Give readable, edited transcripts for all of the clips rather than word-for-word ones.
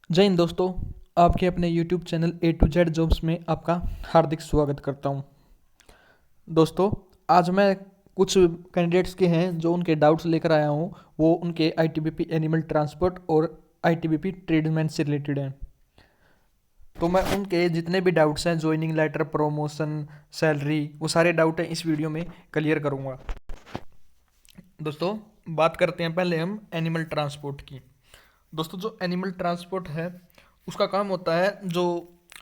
जय हिंद दोस्तों। आपके अपने YouTube channel A to Z jobs में आपका हार्दिक स्वागत करता हूं। दोस्तों, आज मैं कुछ कैंडिडेट्स के हैं जो उनके डाउट्स लेकर आया हूं। वो उनके ITBP एनिमल ट्रांसपोर्ट और ITBP ट्रेडमैन से रिलेटेड हैं। तो मैं उनके जितने भी डाउट्स हैं, ज्वाइनिंग लेटर, प्रमोशन, सैलरी, वो सारे डाउट हैं इस वीडियो में क्लियर करूँगा। दोस्तों, बात करते हैं पहले हम एनिमल ट्रांसपोर्ट की। दोस्तों, जो एनिमल ट्रांसपोर्ट है उसका काम होता है जो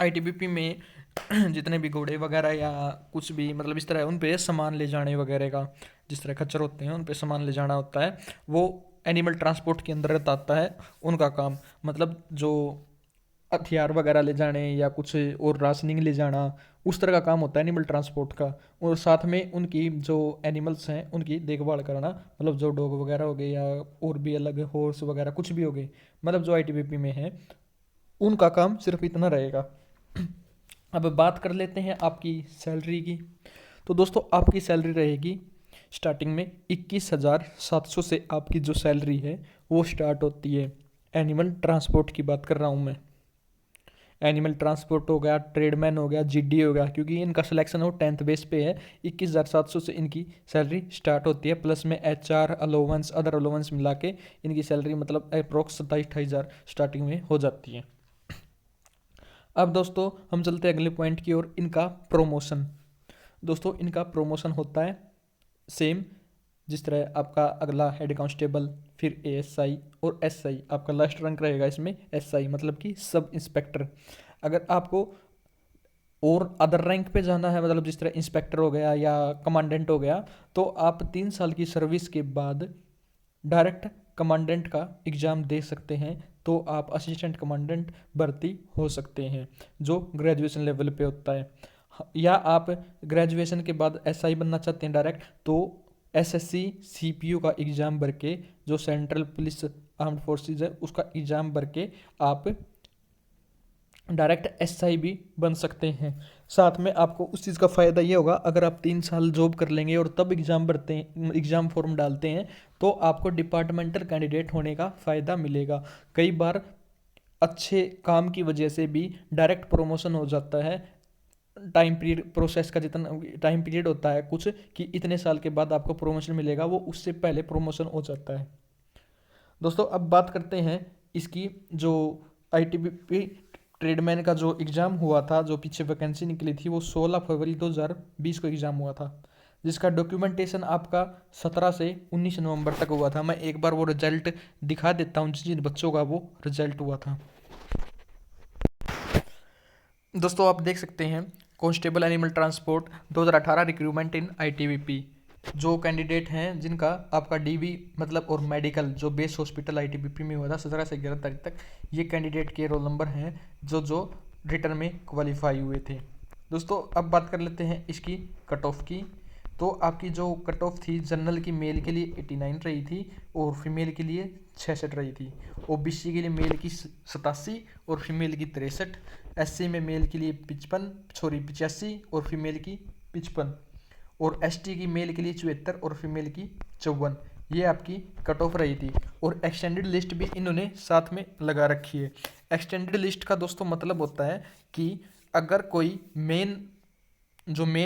ITBP में जितने भी घोड़े वगैरह या कुछ भी मतलब इस तरह उन पे सामान ले जाने वगैरह का, जिस तरह खच्चर होते हैं उन पे सामान ले जाना होता है, वो एनिमल ट्रांसपोर्ट के अंदर आता है। उनका काम मतलब जो हथियार वगैरह ले जाने या कुछ और राशनिंग ले जाना, उस तरह का काम होता है एनिमल ट्रांसपोर्ट का। और साथ में उनकी जो एनिमल्स हैं उनकी देखभाल करना, मतलब जो डॉग वगैरह हो गए या और भी अलग हॉर्स वगैरह कुछ भी हो गए, मतलब जो ITBP में है उनका काम सिर्फ इतना रहेगा। अब बात कर लेते हैं आपकी सैलरी की। तो दोस्तों, आपकी सैलरी रहेगी स्टार्टिंग में 21,700 से। आपकी जो सैलरी है वो स्टार्ट होती है। एनिमल ट्रांसपोर्ट की बात कर रहा हूँ मैं। एनिमल ट्रांसपोर्ट हो गया, ट्रेडमैन हो गया, GD हो गया, क्योंकि इनका सिलेक्शन वो 10th बेस पे है। 21,700 से इनकी सैलरी स्टार्ट होती है, प्लस में HR अलोवेंस, अदर अलोवेंस मिला के इनकी सैलरी मतलब अप्रोक्स 27-28 हज़ार स्टार्टिंग में हो जाती है। अब दोस्तों, हम चलते हैं अगले पॉइंट की ओर, इनका प्रोमोशन। दोस्तों, इनका प्रोमोशन होता है सेम जिस तरह आपका अगला हेड कांस्टेबल, फिर ASI और SI। आपका लास्ट रैंक रहेगा इसमें SI, मतलब कि सब इंस्पेक्टर। अगर आपको और अदर रैंक पे जाना है, मतलब जिस तरह इंस्पेक्टर हो गया या कमांडेंट हो गया, तो आप 3 साल की सर्विस के बाद डायरेक्ट कमांडेंट का एग्ज़ाम दे सकते हैं। तो आप असिस्टेंट कमांडेंट भर्ती हो सकते हैं जो ग्रेजुएशन लेवल पे होता है। या आप ग्रेजुएशन के बाद SI बनना चाहते हैं डायरेक्ट, तो SSC CPU का एग्ज़ाम भर के, जो सेंट्रल पुलिस आर्म्ड फोर्सेज है उसका एग्ज़ाम भर के आप डायरेक्ट SI भी बन सकते हैं। साथ में आपको उस चीज़ का फ़ायदा ये होगा, अगर आप 3 साल जॉब कर लेंगे और तब एग्ज़ाम भरते हैं, एग्ज़ाम फॉर्म डालते हैं, तो आपको डिपार्टमेंटल कैंडिडेट होने का फ़ायदा मिलेगा। कई बार अच्छे काम की वजह से भी डायरेक्ट प्रमोशन हो जाता है। टाइम पीरियड प्रोसेस का जितना टाइम पीरियड होता है कुछ, कि इतने साल के बाद आपको प्रमोशन मिलेगा, वो उससे पहले प्रमोशन हो जाता है। दोस्तों, अब बात करते हैं इसकी जो ITBP ट्रेडमैन का जो एग्ज़ाम हुआ था, जो पीछे वैकेंसी निकली थी, वो 16 फरवरी 2020 को एग्ज़ाम हुआ था, जिसका डॉक्यूमेंटेशन आपका 17 से 19 नवंबर तक हुआ था। मैं एक बार वो रिजल्ट दिखा देता हूँ जिन जिन बच्चों का वो रिजल्ट हुआ था। दोस्तों, आप देख सकते हैं कांस्टेबल एनिमल ट्रांसपोर्ट 2018 रिक्रूटमेंट इन ITBP। जो कैंडिडेट हैं जिनका आपका DV मतलब और मेडिकल जो बेस हॉस्पिटल ITBP में हुआ था 17 से 11 तारीख तक, ये कैंडिडेट के रोल नंबर हैं जो जो रिटर्न में क्वालिफाई हुए थे। दोस्तों, अब बात कर लेते हैं इसकी कट ऑफ की। तो आपकी जो कट ऑफ थी जनरल की, मेल के लिए 89 रही थी और फीमेल के लिए 66 रही थी। OBC के लिए मेल की 87 और फीमेल की 63। SC में मेल के लिए 85 और फीमेल की 55। और ST की मेल के लिए 74 और फीमेल की 54। ये आपकी कट ऑफ रही थी। और एक्सटेंडेड लिस्ट भी इन्होंने साथ में लगा रखी है। एक्सटेंडेड लिस्ट का दोस्तों मतलब होता है कि अगर कोई मेन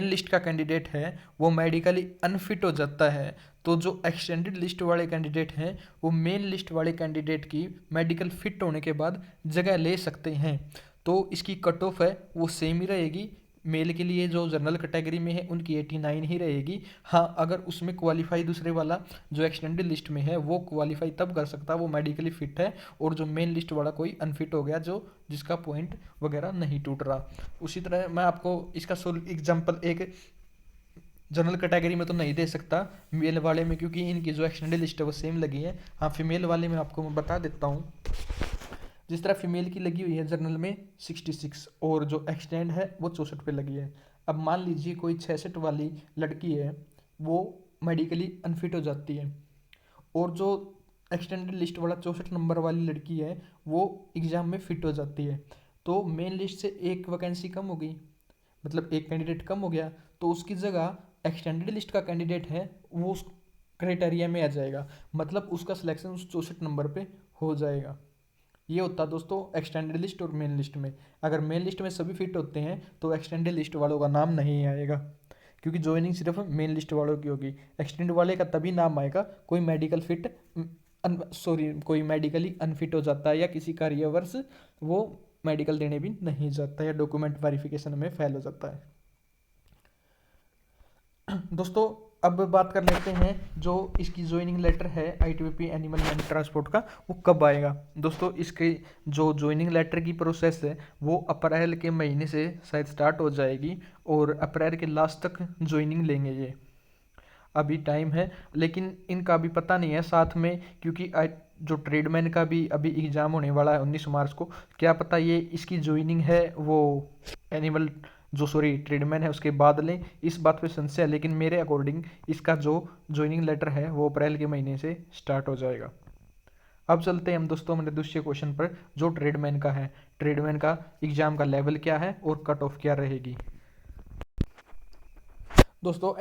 लिस्ट का कैंडिडेट है वो मेडिकली अनफिट हो जाता है, तो जो एक्सटेंडेड लिस्ट वाले कैंडिडेट हैं वो मेन लिस्ट वाले कैंडिडेट की मेडिकल फिट होने के बाद जगह ले सकते हैं। तो इसकी कट ऑफ है वो सेम ही रहेगी। मेल के लिए जो जनरल कैटेगरी में है उनकी 89 ही रहेगी। हाँ, अगर उसमें क्वालिफाई दूसरे वाला जो एक्सटेंडेड लिस्ट में है वो क्वालिफाई तब कर सकता है, वो मेडिकली फिट है, और जो मेन लिस्ट वाला कोई अनफिट हो गया जो जिसका पॉइंट वगैरह नहीं टूट रहा। उसी तरह मैं आपको इसका एग्जाम्पल एक जनरल कैटेगरी में तो नहीं दे सकता मेल वाले में, क्योंकि इनकी जो एक्सटेंडेड लिस्ट है वो सेम लगी है। हाँ, फीमेल वाले में आपको मैं बता देता हूँ। जिस तरह फीमेल की लगी हुई है जनरल में 66 और जो एक्सटेंड है वो 64 पे लगी है। अब मान लीजिए कोई 66 वाली लड़की है, वो मेडिकली अनफिट हो जाती है, और जो एक्सटेंडेड लिस्ट वाला 64 नंबर वाली लड़की है वो एग्ज़ाम में फिट हो जाती है, तो मेन लिस्ट से एक वैकेंसी कम हो गई, मतलब एक कैंडिडेट कम हो गया, तो उसकी जगह एक्सटेंडेड लिस्ट का कैंडिडेट है वो उस क्राइटेरिया में आ जाएगा, मतलब उसका सिलेक्शन उस 64 नंबर पे हो जाएगा। ये होता है दोस्तों एक्सटेंडेड लिस्ट और मेन लिस्ट में। अगर मेन लिस्ट में सभी फिट होते हैं तो एक्सटेंडेड लिस्ट वालों का नाम नहीं आएगा, क्योंकि ज्वाइनिंग सिर्फ मेन लिस्ट वालों की होगी। एक्सटेंड वाले का तभी नाम आएगा कोई मेडिकल फिट कोई मेडिकली अनफिट हो जाता है, या किसी कार्यवर्ष वो मेडिकल देने भी नहीं जाता, या डॉक्यूमेंट वेरिफिकेशन में फेल हो जाता है। दोस्तों अब बात कर लेते हैं जो इसकी ज्वाइनिंग लेटर है आईटीबीपी एनिमल मैन ट्रांसपोर्ट का, वो कब आएगा। दोस्तों इसके जो ज्वाइनिंग लेटर की प्रोसेस है वो अप्रैल के महीने से शायद स्टार्ट हो जाएगी, और अप्रैल के लास्ट तक ज्वाइनिंग लेंगे ये। अभी टाइम है, लेकिन इनका भी पता नहीं है साथ में, क्योंकि जो ट्रेडमैन का भी अभी एग्ज़ाम होने वाला है 19 मार्च को। क्या पता ये इसकी ज्वाइनिंग है वो एनिमल ट्रेडमैन है उसके बाद लें, इस बात पे संशय है। लेकिन मेरे अकॉर्डिंग इसका जो ज्वाइनिंग लेटर है वो अप्रैल के महीने से स्टार्ट हो जाएगा। अब चलते हैं हम दोस्तों मेरे दूसरे क्वेश्चन पर, जो ट्रेडमैन का है। ट्रेडमैन का एग्ज़ाम का लेवल क्या है और कट ऑफ क्या रहेगी। दोस्तों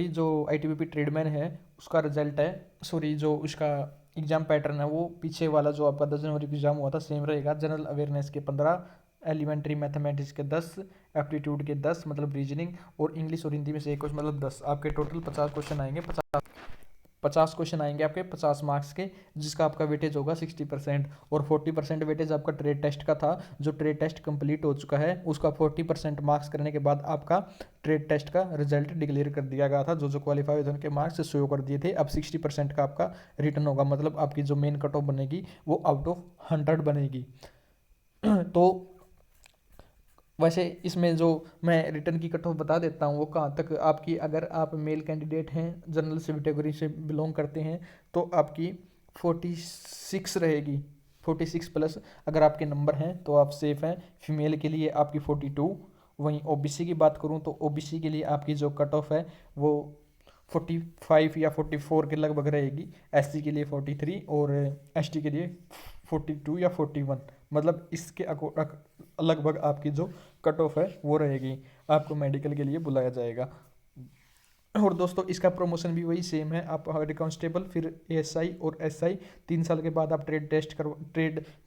जो आईटीबीपी ट्रेडमैन है उसका रिजल्ट है, जो उसका एग्ज़ाम पैटर्न है वो पीछे वाला जो आपका 10 जनवरी को एग्ज़ाम हुआ था सेम रहेगा। जनरल अवेयरनेस के 15, एलिमेंट्री मैथमेटिक्स के 10, एप्टीट्यूड के 10 मतलब रीजनिंग, और इंग्लिश और हिंदी में से एक क्वेश्चन मतलब 10। आपके टोटल 50 क्वेश्चन आएंगे। 50 क्वेश्चन आएंगे आपके 50 मार्क्स के, जिसका आपका वेटेज होगा 60%, और 40% वेटेज आपका ट्रेड टेस्ट का था। जो ट्रेड टेस्ट कंप्लीट हो चुका है उसका 40% मार्क्स करने के बाद आपका ट्रेड टेस्ट का रिजल्ट डिक्लेयर कर दिया गया था। जो क्वालिफाई हुए उनके मार्क्स शो कर दिए थे। अब 60% का आपका रिटर्न होगा, मतलब आपकी जो मेन कट ऑफ बनेगी वो आउट ऑफ 100 बनेगी। तो वैसे इसमें जो मैं रिटर्न की कट ऑफ बता देता हूँ वो कहाँ तक आपकी, अगर आप मेल कैंडिडेट हैं जनरल से कैटेगरी से बिलोंग करते हैं तो आपकी 46 रहेगी, 46 प्लस। अगर आपके नंबर हैं तो आप सेफ हैं। फीमेल के लिए आपकी 42। वहीं ओबीसी की बात करूँ तो ओबीसी के लिए आपकी जो कट ऑफ है वो 45 या 44 के लगभग रहेगी। एससी के लिए 43 और एसटी के लिए 42 या 41, मतलब इसके लगभग आपकी जो कट ऑफ है वो रहेगी। आपको मेडिकल के लिए बुलाया जाएगा। और दोस्तों इसका प्रमोशन भी वही सेम है। आप हेड कांस्टेबल फिर एएसआई और एसआई 3 साल के बाद आप ट्रेड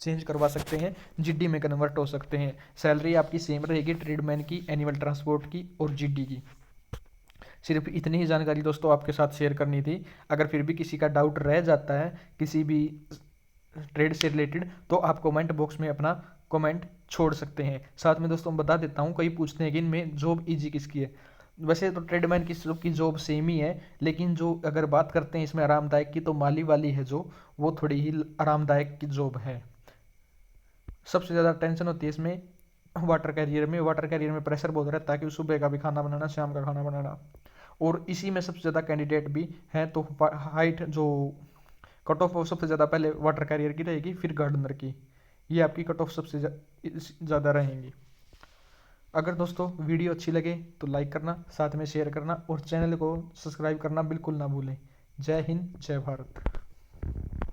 चेंज करवा सकते हैं, जीडी में कन्वर्ट हो सकते हैं। सैलरी आपकी सेम रहेगी ट्रेडमैन की, एनिमल ट्रांसपोर्ट की और जीडी की। सिर्फ इतनी ही जानकारी दोस्तों आपके साथ शेयर करनी थी। अगर फिर भी किसी का डाउट रह जाता है किसी भी ट्रेड से रिलेटेड तो आप कमेंट बॉक्स में अपना कमेंट छोड़ सकते हैं। साथ में दोस्तों बता देता हूँ, कई पूछते हैं कि इनमें जॉब इजी किसकी है। वैसे तो ट्रेडमैन की सबकी जॉब सेम ही है, लेकिन जो अगर बात करते हैं इसमें आरामदायक की, तो माली वाली है जो वो थोड़ी ही आरामदायक की जॉब है। सबसे ज़्यादा टेंशन होती है इसमें वाटर कैरियर में प्रेशर बहुत रहता है कि सुबह का भी खाना बनाना, शाम का खाना बनाना। और इसी में सबसे ज़्यादा कैंडिडेट भी हैं, तो हाइट जो कट ऑफ सबसे ज़्यादा पहले वाटर कैरियर की रहेगी, फिर गार्डनर की। ये आपकी कट ऑफ सबसे ज़्यादा रहेंगी। अगर दोस्तों वीडियो अच्छी लगे तो लाइक करना, साथ में शेयर करना और चैनल को सब्सक्राइब करना बिल्कुल ना भूलें। जय हिंद, जय भारत।